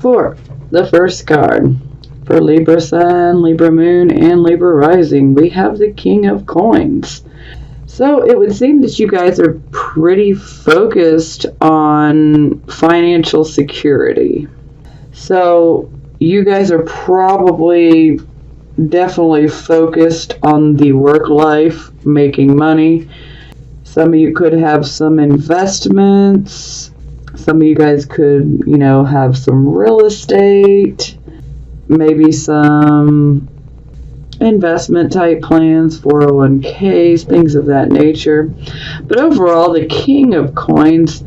For the first card, for Libra Sun, Libra Moon, and Libra Rising, we have the King of Coins. So it would seem that you guys are pretty focused on financial security. So you guys are probably definitely focused on the work life, making money. Some of you could have some investments. Some of you guys could, have some real estate, maybe some investment type plans, 401ks, things of that nature. But overall, the King of Coins,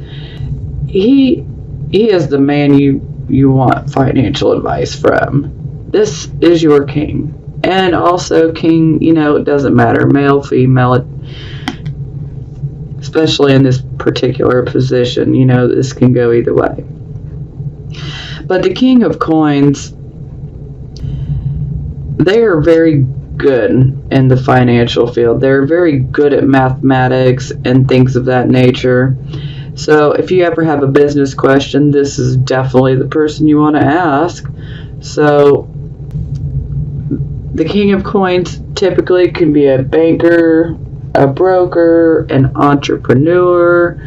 he is the man you want financial advice from. This is your king. And also king, it doesn't matter, male, female, especially in this particular position, this can go either way. But the King of Coins, they are very good in the financial field. They're very good at mathematics and things of that nature. So if you ever have a business question, this is definitely the person you want to ask. So the King of Coins typically can be a banker, a broker, an entrepreneur,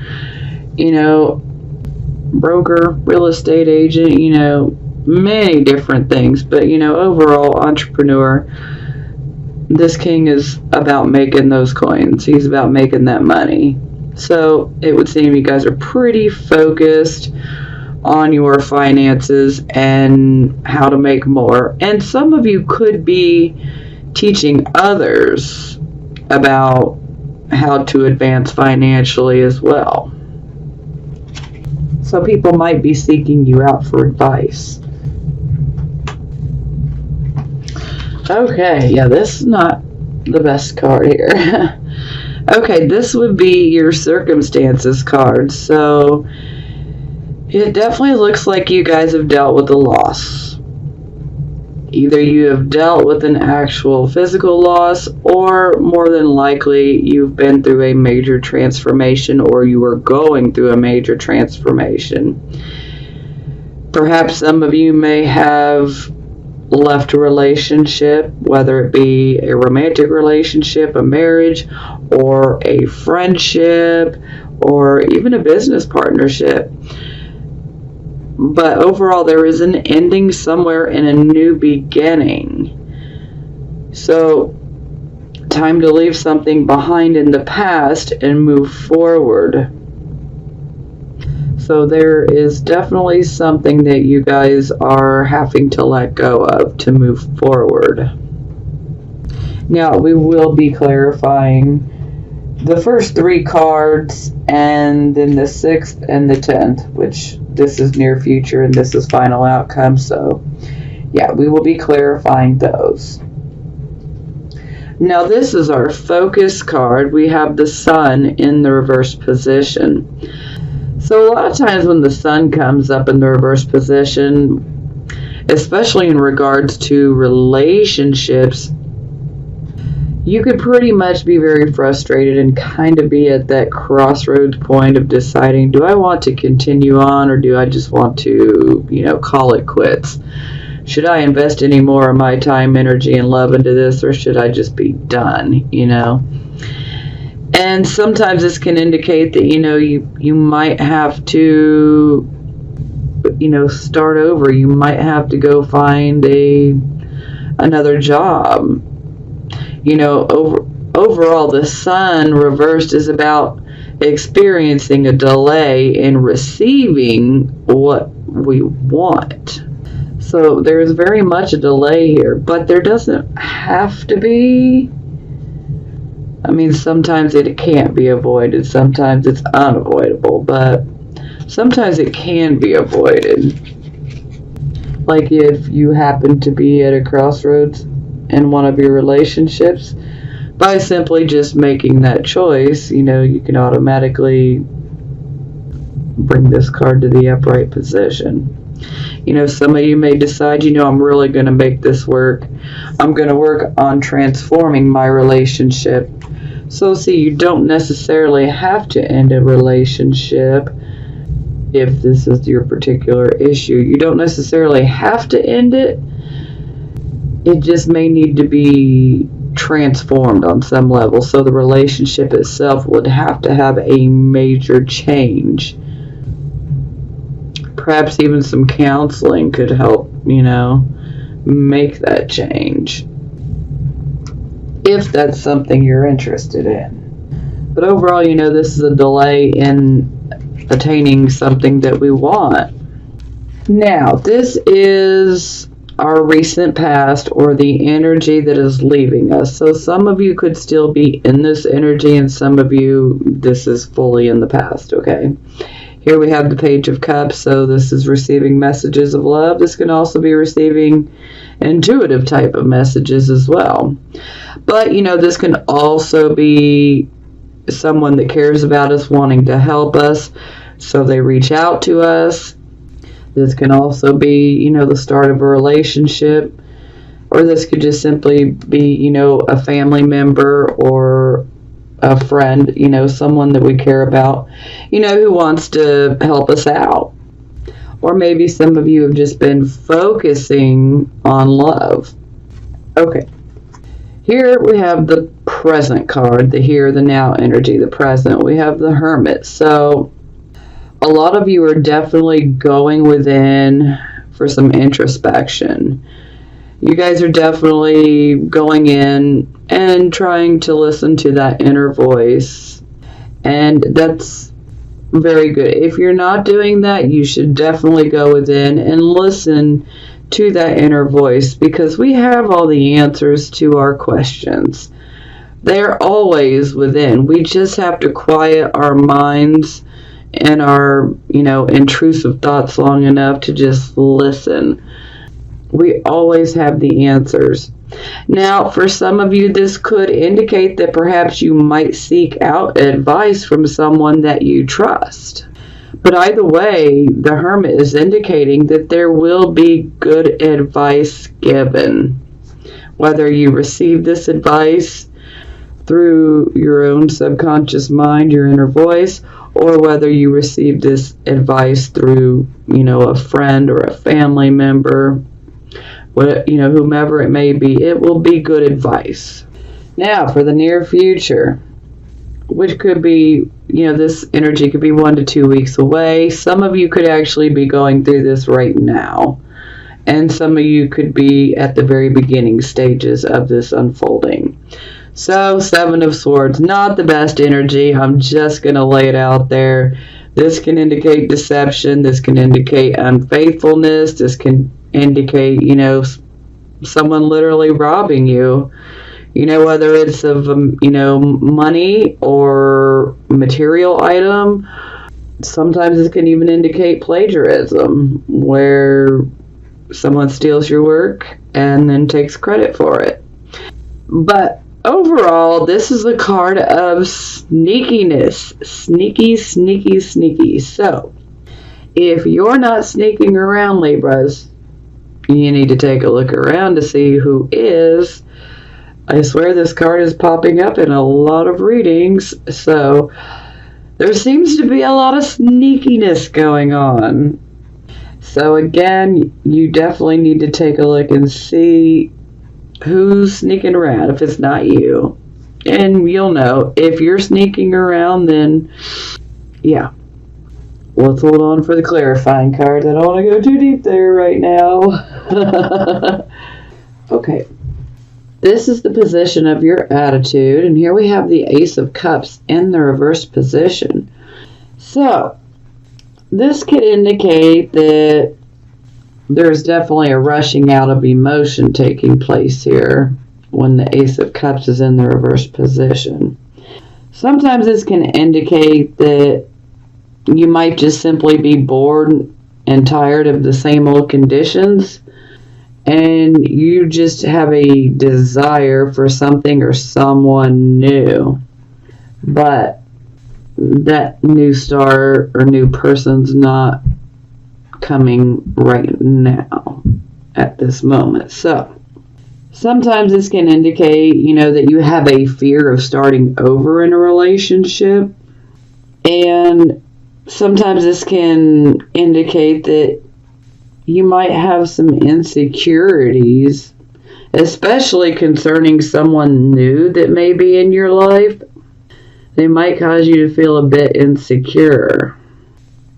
broker, real estate agent, many different things. But, overall entrepreneur, this king is about making those coins. He's about making that money. So it would seem you guys are pretty focused on your finances and how to make more. And some of you could be teaching others about how to advance financially as well. So people might be seeking you out for advice. Okay, this is not the best card here. Okay, this would be your circumstances card. So it definitely looks like you guys have dealt with a loss. Either you have dealt with an actual physical loss, or more than likely you've been through a major transformation, or you are going through a major transformation. Perhaps some of you may have left a relationship, whether it be a romantic relationship, a marriage, or a friendship, or even a business partnership. But overall, there is an ending somewhere and a new beginning. So, time to leave something behind in the past and move forward. So there is definitely something that you guys are having to let go of to move forward. Now, we will be clarifying the first 3 cards, and then the 6th and the 10th, which this is near future and this is final outcome. So we will be clarifying those. Now, this is our focus card. We have the Sun in the reverse position. So a lot of times when the Sun comes up in the reverse position, especially in regards to relationships, you could pretty much be very frustrated and kind of be at that crossroads point of deciding, do I want to continue on, or do I just want to, call it quits? Should I invest any more of my time, energy, and love into this, or should I just be done, And sometimes this can indicate that, you might have to, start over. You might have to go find another job. Overall, the Sun reversed is about experiencing a delay in receiving what we want. So there's very much a delay here, but there doesn't have to be. Sometimes it can't be avoided. Sometimes it's unavoidable, but sometimes it can be avoided. Like if you happen to be at a crossroads in one of your relationships, by simply just making that choice, you can automatically bring this card to the upright position. Some of you may decide, I'm really going to make this work. I'm going to work on transforming my relationship. So see, you don't necessarily have to end a relationship, if this is your particular issue. You don't necessarily have to end it. It just may need to be transformed on some level. So the relationship itself would have to have a major change. Perhaps even some counseling could help, make that change. If that's something you're interested in. But overall, this is a delay in attaining something that we want. Now, this is our recent past, or the energy that is leaving us. So some of you could still be in this energy, and some of you, this is fully in the past, okay? Here we have the Page of Cups, so this is receiving messages of love. This can also be receiving intuitive type of messages as well. But, this can also be someone that cares about us, wanting to help us, so they reach out to us. This can also be, the start of a relationship, or this could just simply be, a family member or a friend, someone that we care about, who wants to help us out. Or maybe some of you have just been focusing on love. Okay. Here we have the present card, the here, the now energy, the present. We have the Hermit. So a lot of you are definitely going within for some introspection. You guys are definitely going in and trying to listen to that inner voice. And that's very good. If you're not doing that, you should definitely go within and listen to that inner voice, because we have all the answers to our questions. They're always within. We just have to quiet our minds and our, intrusive thoughts long enough to just listen. We always have the answers. Now, for some of you, this could indicate that perhaps you might seek out advice from someone that you trust. But either way, the Hermit is indicating that there will be good advice given. Whether you receive this advice through your own subconscious mind, your inner voice, or whether you receive this advice through, a friend or a family member, whomever it may be, it will be good advice. Now, for the near future, which could be, this energy could be 1 to 2 weeks away. Some of you could actually be going through this right now. And some of you could be at the very beginning stages of this unfolding. So, 7 of Swords, not the best energy. I'm just going to lay it out there. This can indicate deception. This can indicate unfaithfulness. This can indicate, someone literally robbing you. Whether it's of, money or material item. Sometimes it can even indicate plagiarism, where someone steals your work and then takes credit for it. But overall, this is a card of sneakiness. Sneaky, sneaky, sneaky. So, if you're not sneaking around, Libras, you need to take a look around to see who is. I swear this card is popping up in a lot of readings, so there seems to be a lot of sneakiness going on. So again, you definitely need to take a look and see who's sneaking around if it's not you. And you'll know. If you're sneaking around, then yeah. Let's hold on for the clarifying card. I don't want to go too deep there right now. Okay. This is the position of your attitude, and here we have the Ace of Cups in the reverse position. So, this could indicate that there's definitely a rushing out of emotion taking place here when the Ace of Cups is in the reverse position. Sometimes this can indicate that you might just simply be bored and tired of the same old conditions, and you just have a desire for something or someone new. But that new star or new person's not coming right now at this moment. So, sometimes this can indicate, that you have a fear of starting over in a relationship. And sometimes this can indicate that you might have some insecurities, especially concerning someone new that may be in your life. They might cause you to feel a bit insecure.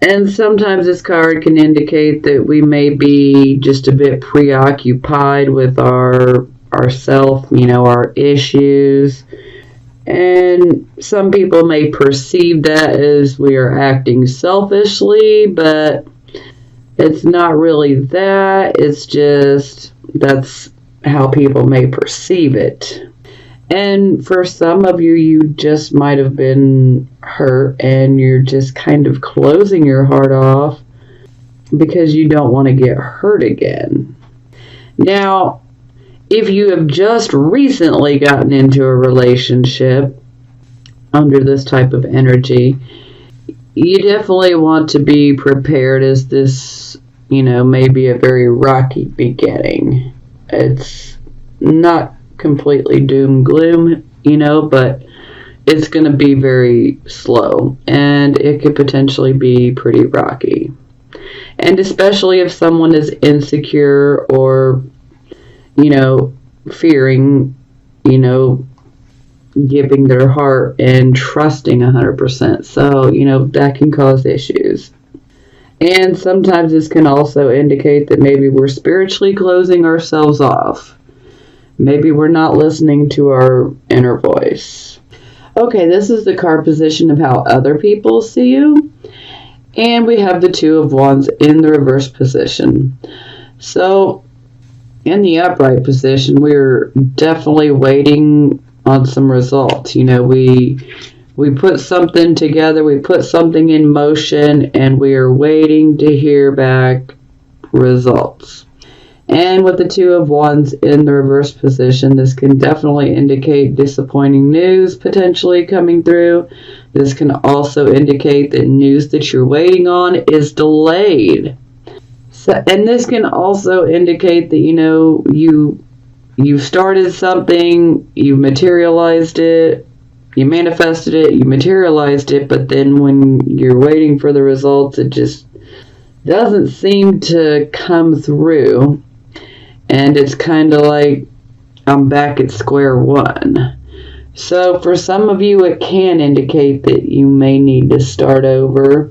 And sometimes this card can indicate that we may be just a bit preoccupied with ourself, our issues. And some people may perceive that as we are acting selfishly, but it's not really that. It's just that's how people may perceive it. And for some of you, you just might have been hurt and you're just kind of closing your heart off because you don't want to get hurt again. Now, if you have just recently gotten into a relationship under this type of energy, you definitely want to be prepared, as this, may be a very rocky beginning. It's not completely doom gloom, but it's going to be very slow and it could potentially be pretty rocky. And especially if someone is insecure or, fearing, giving their heart and trusting 100%. So, that can cause issues. And sometimes this can also indicate that maybe we're spiritually closing ourselves off. Maybe we're not listening to our inner voice. Okay, this is the card position of how other people see you. And we have the Two of Wands in the reverse position. So, in the upright position, we're definitely waiting on some results. We put something together, we put something in motion, and we are waiting to hear back results. And with the Two of Wands in the reverse position, this can definitely indicate disappointing news potentially coming through. This can also indicate that news that you're waiting on is delayed. So, and this can also indicate that, you started something, you materialized it, you manifested it, you materialized it, but then when you're waiting for the results, it just doesn't seem to come through. And it's kind of like I'm back at square one. So for some of you, it can indicate that you may need to start over.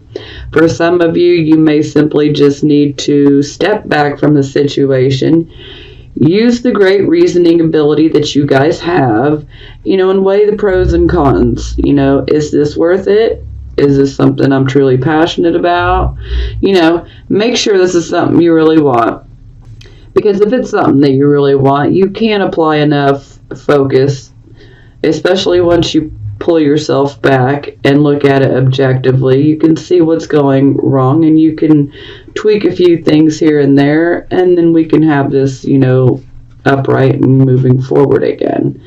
For some of you, you may simply just need to step back from the situation, use the great reasoning ability that you guys have, and weigh the pros and cons. Is this worth it? Is this something I'm truly passionate about? Make sure this is something you really want. Because if it's something that you really want, you can apply enough focus, especially once you pull yourself back and look at it objectively. You can see what's going wrong and you can tweak a few things here and there, and then we can have this, upright and moving forward again.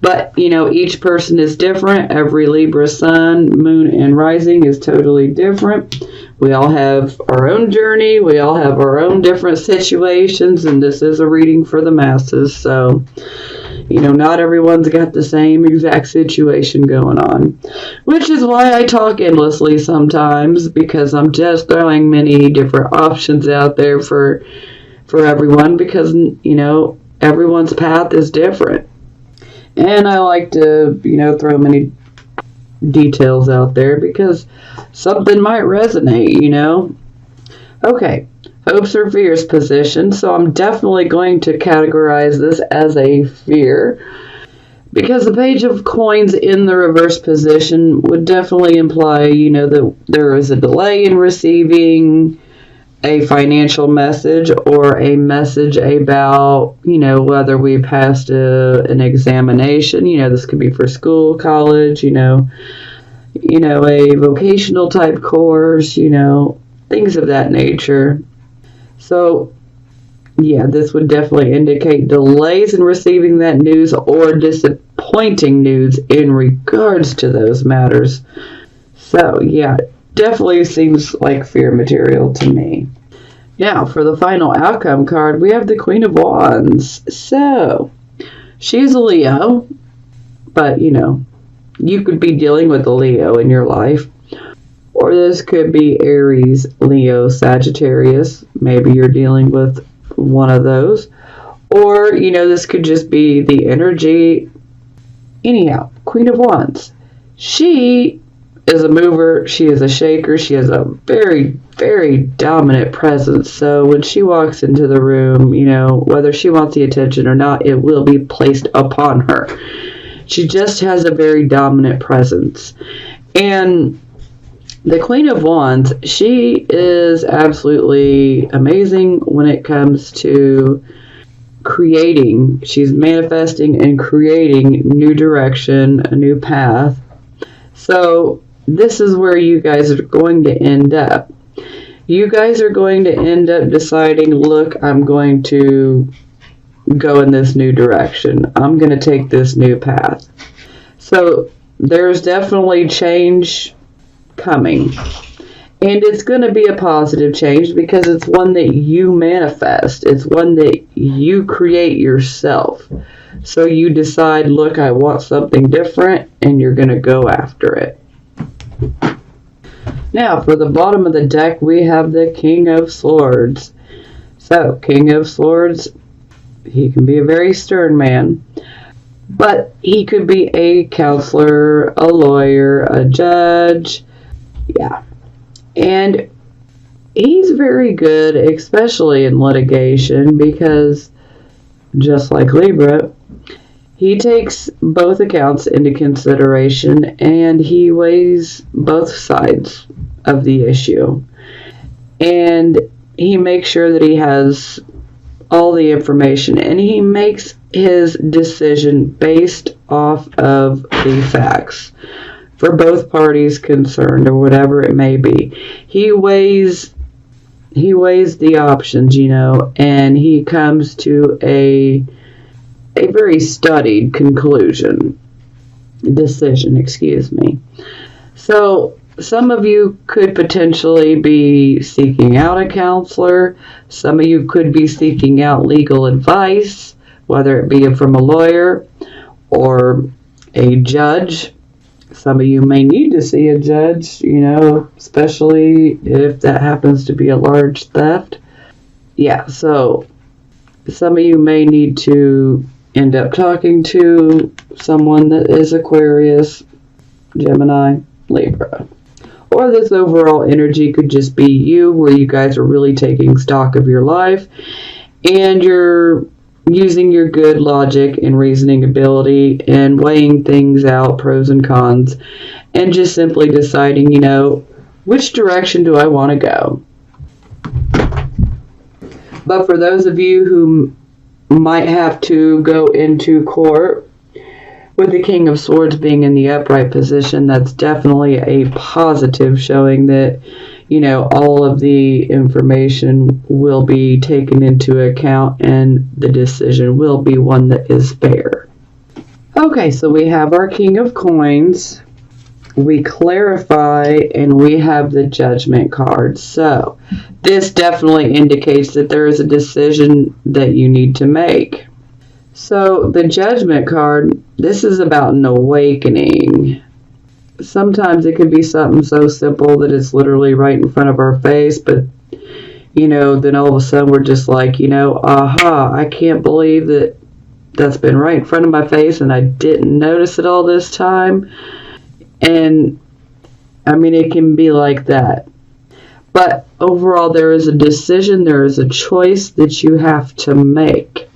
But, each person is different. Every Libra sun, moon, and rising is totally different. We all have our own journey. We all have our own different situations, and this is a reading for the masses. So, not everyone's got the same exact situation going on, which is why I talk endlessly sometimes, because I'm just throwing many different options out there for everyone, because, everyone's path is different. And I like to, throw many details out there because something might resonate, Okay, hopes or fears position. So I'm definitely going to categorize this as a fear, because the Page of Coins in the reverse position would definitely imply, that there is a delay in receiving a financial message or a message about, whether we passed an examination. This could be for school, college, a vocational type course, things of that nature. So, yeah, this would definitely indicate delays in receiving that news or disappointing news in regards to those matters. So, yeah, definitely seems like fear material to me. Now, for the final outcome card, we have the Queen of Wands. So, she's a Leo, but, you could be dealing with a Leo in your life. Or this could be Aries, Leo, Sagittarius. Maybe you're dealing with one of those. Or, this could just be the energy. Anyhow, Queen of Wands. She is a mover. She is a shaker. She has a very, very dominant presence. So when she walks into the room, whether she wants the attention or not, it will be placed upon her. She just has a very dominant presence. And the Queen of Wands, she is absolutely amazing when it comes to creating. She's manifesting and creating new direction, a new path. So this is where you guys are going to end up. You guys are going to end up deciding, look, I'm going to go in this new direction. I'm going to take this new path. So there's definitely change coming. And it's going to be a positive change because it's one that you manifest. It's one that you create yourself. So you decide, look, I want something different, and you're going to go after it. Now, for the bottom of the deck, we have the King of Swords. So, King of Swords, he can be a very stern man, but he could be a counselor, a lawyer, a judge. Yeah. And he's very good, especially in litigation, because just like Libra, he takes both accounts into consideration and he weighs both sides of the issue. And he makes sure that he has all the information and he makes his decision based off of the facts for both parties concerned, or whatever it may be. He weighs the options, and he comes to a very studied decision, excuse me. So some of you could potentially be seeking out a counselor. Some of you could be seeking out legal advice, whether it be from a lawyer or a judge. Some of you may need to see a judge, especially if that happens to be a large theft. Yeah, so some of you may need to end up talking to someone that is Aquarius, Gemini, Libra. Or this overall energy could just be you, where you guys are really taking stock of your life and you're using your good logic and reasoning ability and weighing things out, pros and cons, and just simply deciding, which direction do I want to go? But for those of you who might have to go into court with the King of Swords being in the upright position, that's definitely a positive, showing that all of the information will be taken into account and the decision will be one that is fair. Okay, so we have our King of Coins, we clarify, and we have the Judgment card. So this definitely indicates that there is a decision that you need to make. So the Judgment card, this is about an awakening. Sometimes it could be something so simple that it's literally right in front of our face, but then all of a sudden we're just like, aha, I can't believe that's been right in front of my face and I didn't notice it all this time. And it can be like that. But overall, there is a decision, there is a choice that you have to make.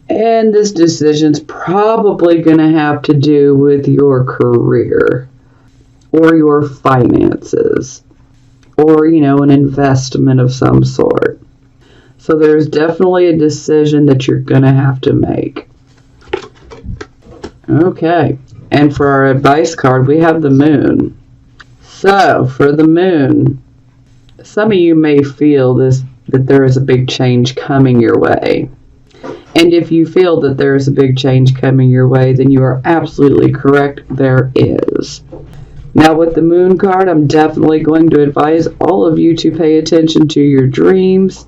And this decision's probably going to have to do with your career, or your finances, or, an investment of some sort. So there's definitely a decision that you're going to have to make. Okay, and for our advice card, we have the Moon. So, for the Moon, some of you may feel that there is a big change coming your way. And if you feel that there is a big change coming your way, then you are absolutely correct, there is. Now with the Moon card, I'm definitely going to advise all of you to pay attention to your dreams,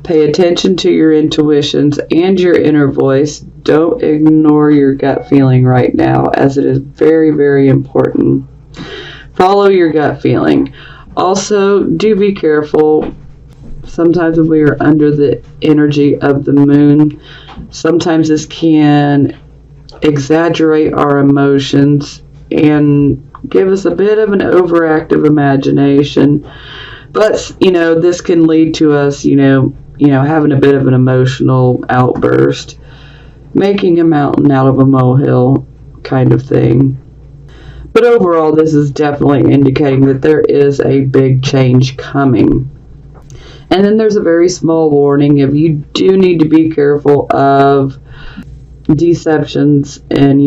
pay attention to your intuitions and your inner voice. Don't ignore your gut feeling right now, as it is very, very important. Follow your gut feeling. Also, do be careful. Sometimes when we are under the energy of the moon, sometimes this can exaggerate our emotions and give us a bit of an overactive imagination. But, this can lead to us, having a bit of an emotional outburst, making a mountain out of a molehill kind of thing. But overall, this is definitely indicating that there is a big change coming. And then there's a very small warning if you do need to be careful of deceptions and,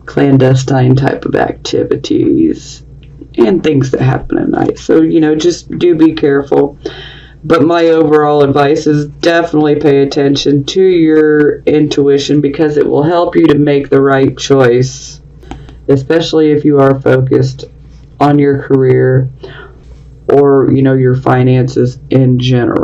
clandestine type of activities and things that happen at night. So, just do be careful. But my overall advice is definitely pay attention to your intuition because it will help you to make the right choice, especially if you are focused on your career or, your finances in general.